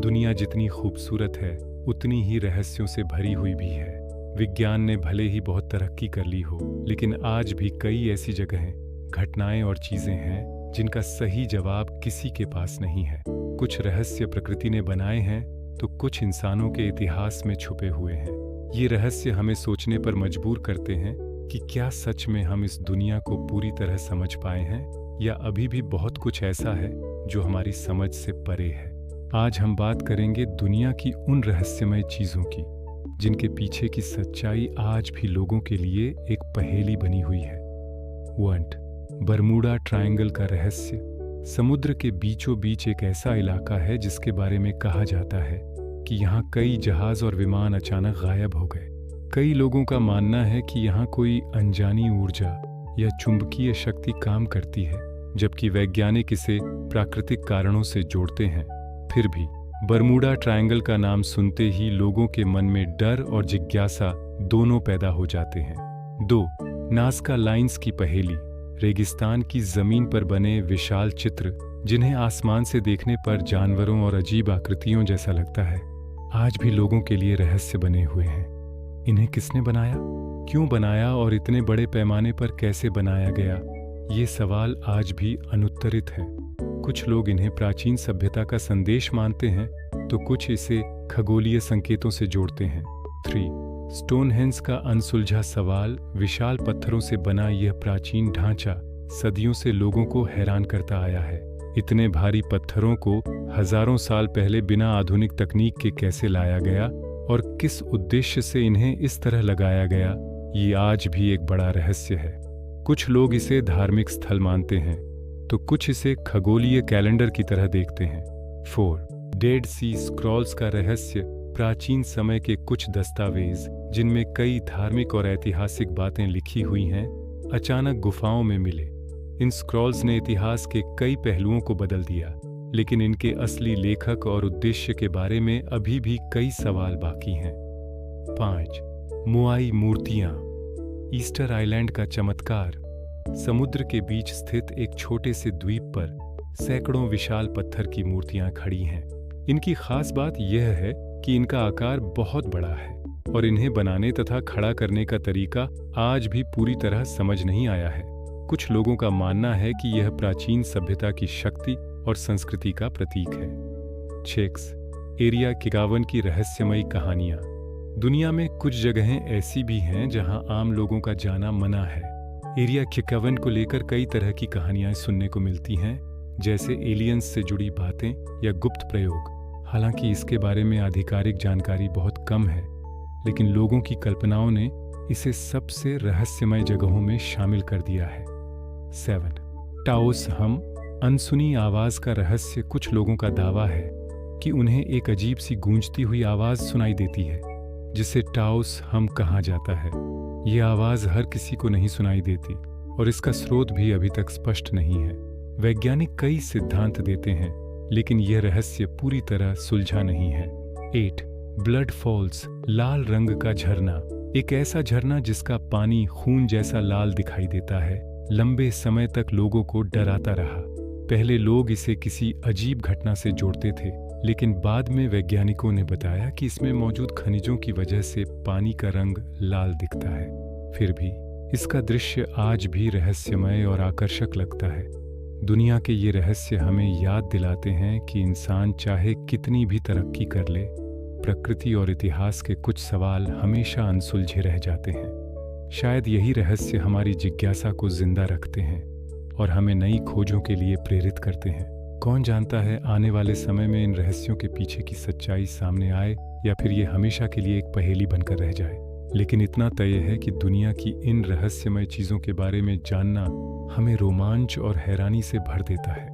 दुनिया जितनी खूबसूरत है उतनी ही रहस्यों से भरी हुई भी है। विज्ञान ने भले ही बहुत तरक्की कर ली हो, लेकिन आज भी कई ऐसी जगहें, घटनाएं और चीजें हैं जिनका सही जवाब किसी के पास नहीं है। कुछ रहस्य प्रकृति ने बनाए हैं तो कुछ इंसानों के इतिहास में छुपे हुए हैं। ये रहस्य हमें सोचने पर मजबूर करते हैं कि क्या सच में हम इस दुनिया को पूरी तरह समझ पाए हैं, या अभी भी बहुत कुछ ऐसा है जो हमारी समझ से परे है। आज हम बात करेंगे दुनिया की उन रहस्यमय चीजों की जिनके पीछे की सच्चाई आज भी लोगों के लिए एक पहेली बनी हुई है। 1. बरमूडा ट्रायंगल का रहस्य। समुद्र के बीचों बीच एक ऐसा इलाका है जिसके बारे में कहा जाता है कि यहाँ कई जहाज और विमान अचानक गायब हो गए। कई लोगों का मानना है कि यहाँ कोई अनजानी ऊर्जा या चुंबकीय शक्ति काम करती है, जबकि वैज्ञानिक इसे प्राकृतिक कारणों से जोड़ते हैं। फिर भी बरमूडा ट्रायंगल का नाम सुनते ही लोगों के मन में डर और जिज्ञासा दोनों पैदा हो जाते हैं। 2. नाज़का लाइन्स की पहेली। रेगिस्तान की जमीन पर बने विशाल चित्र जिन्हें आसमान से देखने पर जानवरों और अजीब आकृतियों जैसा लगता है, आज भी लोगों के लिए रहस्य बने हुए हैं। इन्हें किसने बनाया, क्यों बनाया और इतने बड़े पैमाने पर कैसे बनाया गया, ये सवाल आज भी अनुत्तरित है। कुछ लोग इन्हें प्राचीन सभ्यता का संदेश मानते हैं तो कुछ इसे खगोलीय संकेतों से जोड़ते हैं। 3. स्टोनहेंज का अनसुलझा सवाल। विशाल पत्थरों से बना यह प्राचीन ढांचा सदियों से लोगों को हैरान करता आया है। इतने भारी पत्थरों को हजारों साल पहले बिना आधुनिक तकनीक के कैसे लाया गया और किस उद्देश्य से इन्हें इस तरह लगाया गया, ये आज भी एक बड़ा रहस्य है। कुछ लोग इसे धार्मिक स्थल मानते हैं तो कुछ इसे खगोलीय कैलेंडर की तरह देखते हैं। 4. डेड सी स्क्रॉल्स का रहस्य। प्राचीन समय के कुछ दस्तावेज जिनमें कई धार्मिक और ऐतिहासिक बातें लिखी हुई हैं, अचानक गुफाओं में मिले। इन स्क्रॉल्स ने इतिहास के कई पहलुओं को बदल दिया, लेकिन इनके असली लेखक और उद्देश्य के बारे में अभी भी कई सवाल बाकी हैं। 5. मोआई मूर्तियां। ईस्टर आइलैंड का चमत्कार। समुद्र के बीच स्थित एक छोटे से द्वीप पर सैकड़ों विशाल पत्थर की मूर्तियां खड़ी हैं। इनकी खास बात यह है कि इनका आकार बहुत बड़ा है और इन्हें बनाने तथा खड़ा करने का तरीका आज भी पूरी तरह समझ नहीं आया है। कुछ लोगों का मानना है कि यह प्राचीन सभ्यता की शक्ति और संस्कृति का प्रतीक है। 6. एरिया 51 की रहस्यमयी कहानियां। दुनिया में कुछ जगहें ऐसी भी हैं जहां आम लोगों का जाना मना है। एरिया 51 को लेकर कई तरह की कहानियां सुनने को मिलती हैं, जैसे एलियंस से जुड़ी बातें या गुप्त प्रयोग। हालांकि इसके बारे में आधिकारिक जानकारी बहुत कम है, लेकिन लोगों की कल्पनाओं ने इसे सबसे रहस्यमय जगहों में शामिल कर दिया है। 7. टाओस हम। अनसुनी आवाज का रहस्य। कुछ लोगों का दावा है कि उन्हें एक अजीब सी गूंजती हुई आवाज सुनाई देती है जिसे टाओस हम कहा जाता है। यह आवाज हर किसी को नहीं सुनाई देती और इसका स्रोत भी अभी तक स्पष्ट नहीं है। वैज्ञानिक कई सिद्धांत देते हैं, लेकिन यह रहस्य पूरी तरह सुलझा नहीं है। 8. Blood false. लाल रंग का झरना। एक ऐसा झरना जिसका पानी खून जैसा लाल दिखाई देता है, लंबे समय तक लोगों को डराता रहा। पहले लोग इसे किसी अजीब घटना से जोड़ते थे, लेकिन बाद में वैज्ञानिकों ने बताया कि इसमें मौजूद खनिजों की वजह से पानी का रंग लाल दिखता है। फिर भी इसका दृश्य आज भी रहस्यमय और आकर्षक लगता है। दुनिया के ये रहस्य हमें याद दिलाते हैं कि इंसान चाहे कितनी भी तरक्की कर ले, प्रकृति और इतिहास के कुछ सवाल हमेशा अनसुलझे रह जाते हैं। शायद यही रहस्य हमारी जिज्ञासा को जिंदा रखते हैं और हमें नई खोजों के लिए प्रेरित करते हैं। कौन जानता है आने वाले समय में इन रहस्यों के पीछे की सच्चाई सामने आए या फिर ये हमेशा के लिए एक पहेली बनकर रह जाए। लेकिन इतना तय है कि दुनिया की इन रहस्यमय चीजों के बारे में जानना हमें रोमांच और हैरानी से भर देता है।